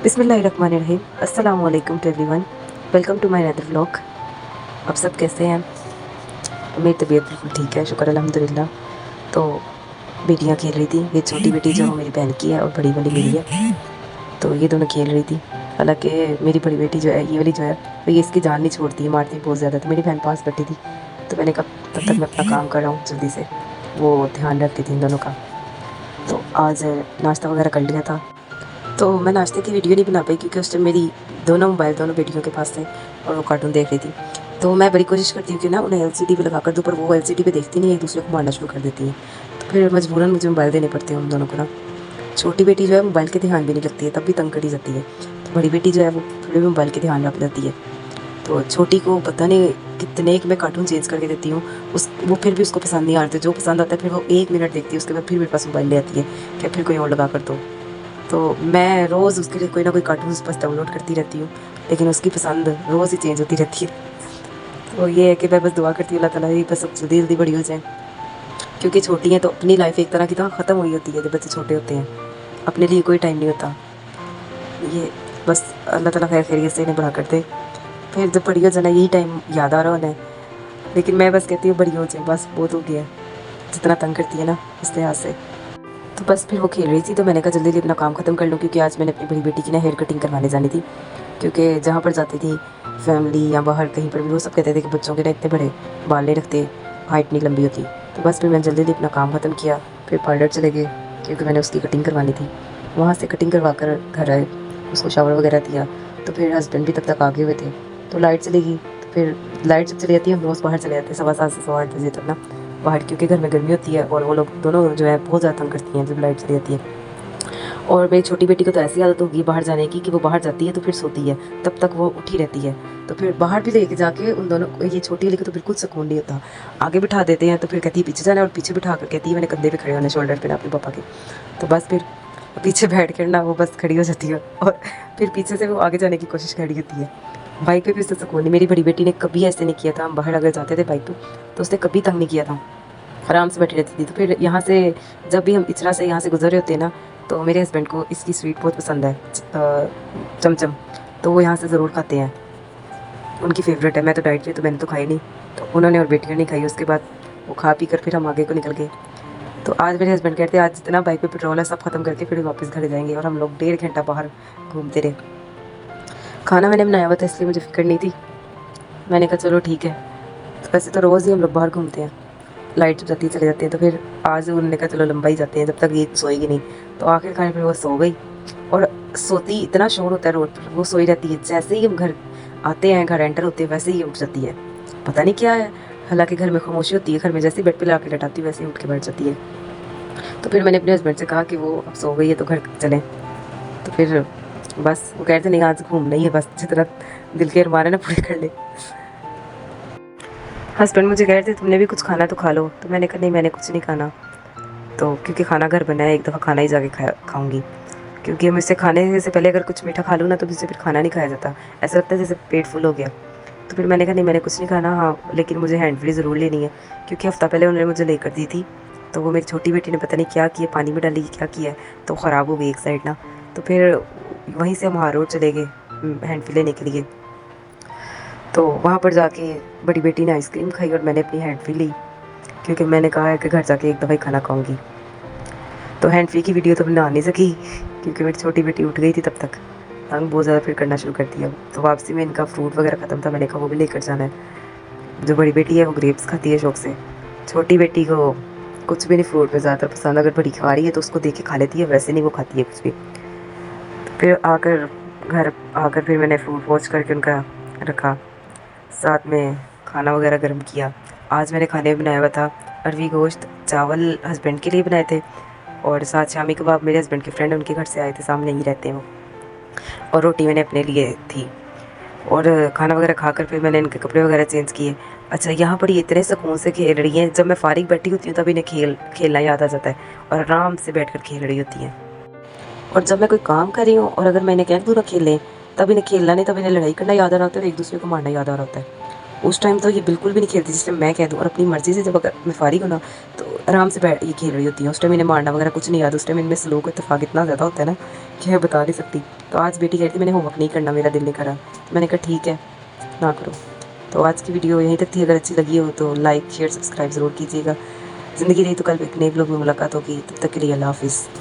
बिस्मिल्लाहिर्रहमानिर्रहीम। अस्सलाम वालेकुम to everyone. Welcome to my another vlog. आप सब कैसे हैं? मेरी तबीयत बिल्कुल ठीक है, शुक्र अल्हम्दुलिल्लाह। तो बेटियां खेल रही थी। ये छोटी बेटी जो मेरी बहन की है और बड़ी वाली मेरी है। तो ये दोनों खेल रही थी। हालांकि मेरी बड़ी बेटी जो है, ये वाली जो है, तो ये इसकी जान नहीं छोड़ती है, मारती है बहुत ज़्यादा। तो मेरी बहन पास बैठी थी, तो मैंने कहा तब तक मैं अपना काम कर रहा हूँ जल्दी से। वो ध्यान रखती थी इन दोनों का। तो आज नाश्ता वगैरह कर लिया था। तो मैं नाश्ते की वीडियो नहीं बना पाई क्योंकि उस टाइम मेरी दोनों मोबाइल दोनों बेटियों के पास थे और वो कार्टून देख रही थी। तो मैं बड़ी कोशिश करती हूँ कि ना उन्हें एलसीडी पे लगा कर दूँ, पर वो एलसीडी पे देखती नहीं है, एक दूसरे को मारना शुरू कर देती है। तो फिर मजबूरन मुझे मोबाइल देने पड़ते हैं उन दोनों को ना। छोटी बेटी जो है मोबाइल के ध्यान भी नहीं लगती है, तब भी तंग करी जाती है। तो बड़ी बेटी जो है वो थोड़ी भी मोबाइल के ध्यान रख जाती है। तो छोटी को पता नहीं कितने एक मैं कार्टून चेंज करके देती हूँ, उस वो फिर भी उसको पसंद नहीं आते। जो पसंद आता है फिर वो 1 मिनट देखती है, उसके बाद फिर मेरे पास मोबाइल ले आती है कि फिर कोई और लगा कर दो। तो मैं रोज़ उसके लिए कोई ना कोई कार्टून बस डाउनलोड करती रहती हूँ, लेकिन उसकी पसंद रोज़ ही चेंज होती रहती है। तो ये है कि मैं बस दुआ करती हूँ अल्लाह ताला ये बस जल्दी जल्दी बड़ी हो जाए, क्योंकि छोटी हैं तो अपनी लाइफ एक तरह की तो ख़त्म हुई होती है जब बच्चे छोटे होते हैं। अपने लिए कोई टाइम नहीं होता। ये बस अल्लाह ताला खैर खैरियत से इन्हें बड़ा कर दे। फिर जब बड़ी हो जाना यही टाइम याद आ रहा उन्हें। लेकिन मैं बस कहती हूँ बड़ी हो जाए, बस बहुत हो गया है जितना तंग करती है ना इस लिहाज से। तो बस फिर वो खेल रही थी, तो मैंने कहा जल्दी जल्दी अपना काम ख़त्म कर लूँ, क्योंकि आज मैंने अपनी बड़ी बेटी की ना हेयर कटिंग करवाने जानी थी। क्योंकि जहाँ पर जाती थी फैमिली या बाहर कहीं पर भी, वो सब कहते थे कि बच्चों के ना इतने बड़े बाल नहीं रखते, हाइट नहीं लंबी होती। तो बस फिर मैंने जल्दी जल्दी अपना काम ख़त्म किया, फिर पार्लर चले गए क्योंकि मैंने उसकी कटिंग करवानी थी। वहाँ से कटिंग करवा कर घर आए, उसको शावर वगैरह दिया। तो फिर हस्बैंड भी तब तक आगे हुए थे, तो लाइट चली गई। तो फिर लाइट जब चली जाती है हम रोज़ बाहर चले जाते हैं 7:15 से 8:15 बजे तक ना बाहर, क्योंकि घर में गर्मी होती है और वो लोग दोनों जो है बहुत ज़्यादा तंग करती हैं जब लाइट चली जाती है। और मेरी छोटी बेटी को तो ऐसी आदत होगी बाहर जाने की कि वो बाहर जाती है तो फिर सोती है, तब तक वो उठी रहती है। तो फिर बाहर भी लेके जाके उन दोनों को, ये छोटी वाली को तो बिल्कुल सुकून नहीं होता। आगे बिठा देते हैं तो फिर कहती है पीछे जाना, और पीछे बिठा कर कहती है मैंने कंधे पे खड़े होना, शोल्डर पे ना अपने पापा के। तो बस फिर पीछे बैठ कर ना वो बस खड़ी हो जाती है, और फिर पीछे से वो आगे जाने की कोशिश खड़ी होती है। बाइक पे भी उससे सुकून नहीं। मेरी बड़ी बेटी ने कभी ऐसे नहीं किया था, हम बाहर अगर जाते थे बाइक पे तो उसने कभी तंग नहीं किया था, आराम से बैठी रहती थी। तो फिर यहाँ से जब भी हम इचरा से यहाँ से गुजर रहे होते हैं ना, तो मेरे हस्बैंड को इसकी स्वीट बहुत पसंद है, चमचम। तो वो यहाँ से ज़रूर खाते हैं, उनकी फेवरेट है। मैं तो डाइट थी तो मैंने तो खाई नहीं, तो उन्होंने और बेटियों ने खाई। उसके बाद वो खा पी कर फिर हम आगे को निकल गए। तो आज मेरे हस्बैंड कहते हैं आज जितना बाइक पे पेट्रोल है सब ख़त्म करके फिर वापस घर जाएंगे, और हम लोग 1.5 घंटा बाहर घूमते रहे। खाना मैंने बनाया हुआ था इसलिए मुझे फिक्र नहीं थी। मैंने कहा चलो ठीक है। तो वैसे तो रोज़ ही हम लोग बाहर घूमते हैं, लाइट जब जाती है चले जाते हैं। तो फिर आज उन्होंने कहा चलो लंबा ही जाते हैं, जब तक ये सोएगी नहीं। तो आखिरकार फिर वो सो गई, और सोती इतना शोर होता है रोड पर, वो सोई रहती है। जैसे ही हम घर आते हैं, घर एंटर होते हैं, वैसे ही उठ जाती है, पता नहीं क्या है। हालांकि घर में खामोशी होती है, घर में जैसे ही बेड पे ला के लटाती हूँ वैसे ही उठ के बैठ जाती है। तो फिर मैंने अपने हस्बैंड से कहा कि वो अब सो गई है तो घर चलें। तो फिर बस वो कहते नहीं आज घूमना ही है, बस जितना दिल के अरमान है ना पूरे कर ले। हस्बैंड मुझे कह रहे थे तुमने भी कुछ खाना तो खा लो, तो मैंने कहा नहीं मैंने कुछ नहीं खाना। तो क्योंकि खाना घर बना है, एक दफ़ा खाना ही जाके खाऊंगी, क्योंकि मुझसे खाने से पहले अगर कुछ मीठा खा लूँ ना तो मुझसे फिर खाना नहीं खाया जाता, ऐसा लगता है जैसे पेट फुल हो गया। तो फिर मैंने कहा नहीं मैंने कुछ नहीं खाना, हाँ लेकिन मुझे हैंड फ्री ज़रूर लेनी है, क्योंकि हफ़्ता पहले उन्होंने मुझे लेकर दी थी। तो वो मेरी छोटी बेटी ने पता नहीं क्या किया, पानी में डाली क्या किया है, तो ख़राब हो गई एक साइड ना। तो फिर वहीं से हम हार रोड चले गए हैंड फ्री लेने के लिए। तो वहाँ पर जाके बड़ी बेटी ने आइसक्रीम खाई और मैंने अपनी हैंड फ्री ली, क्योंकि मैंने कहा है कि घर जाके एक दफ़ा ही खाना खाऊंगी। तो हैंड फ्री की वीडियो तो बना नहीं सकी क्योंकि मेरी छोटी बेटी उठ गई थी तब तक, तंग बहुत ज़्यादा फिर करना शुरू कर दिया। तो वापसी में इनका फ्रूट वगैरह ख़त्म था, मैंने कहा वो भी लेकर जाना है। जो बड़ी बेटी है वो ग्रेप्स खाती है शौक से, छोटी बेटी को कुछ भी नहीं फ्रूट में ज़्यादातर पसंद। अगर बड़ी खा रही है तो उसको देख के खा लेती है, वैसे नहीं वो खाती है कुछ भी। तो फिर आकर घर आकर फिर मैंने फ्रूट वॉश करके उनका रखा, साथ में खाना वगैरह गर्म किया। आज मैंने खाने में बनाया हुआ था अरवी गोश्त, चावल हस्बैंड के लिए बनाए थे, और साथ शामी कबाब मेरे हस्बैंड के फ्रेंड उनके घर से आए थे, सामने ही रहते हैं वो, और रोटी मैंने अपने लिए थी। और खाना वगैरह खाकर फिर मैंने इनके कपड़े वगैरह चेंज किए। अच्छा यहाँ पर ये इतने सुकून से खेल रही हैं, जब मैं फारिग बैठी होती हूँ तब इन्हें खेलना याद आ जाता है, और आराम से बैठ कर खेल रही होती हैं। और जब मैं कोई काम कर रही हूँ और अगर मैंने कह दूँ ना खेलें, तब इन्हें खेलना नहीं, तब इन्हें लड़ाई करना याद आ रहा होता है और एक दूसरे को मारना याद आ रहा होता है। उस टाइम तो ये बिल्कुल भी नहीं खेलती जिस टाइम मैं कह दूँ, और अपनी मर्ज़ी से जब अगर मैं फ़ारिग हूँ ना तो आराम से बैठ ये खेल रही होती हैं। उस टाइम इन्हें मारना वगैरह कुछ नहीं याद, उस टाइम इनमें सलूक इत्तेफ़ाक इतना ज़्यादा होता है ना कि मैं बता नहीं सकती। तो आज बेटी कह रही थी मैंने होमवर्क नहीं करना, मेरा दिल नहीं कर रहा। तो मैंने कहा ठीक है, ना करो। तो आज की वीडियो यहीं तक थी, अगर अच्छी लगी हो तो लाइक शेयर सब्सक्राइब ज़रूर कीजिएगा। ज़िंदगी रही तो कल एक नए ब्लॉग में मुलाकात होगी, तब तक के लिए अल्लाह हाफ़िज़।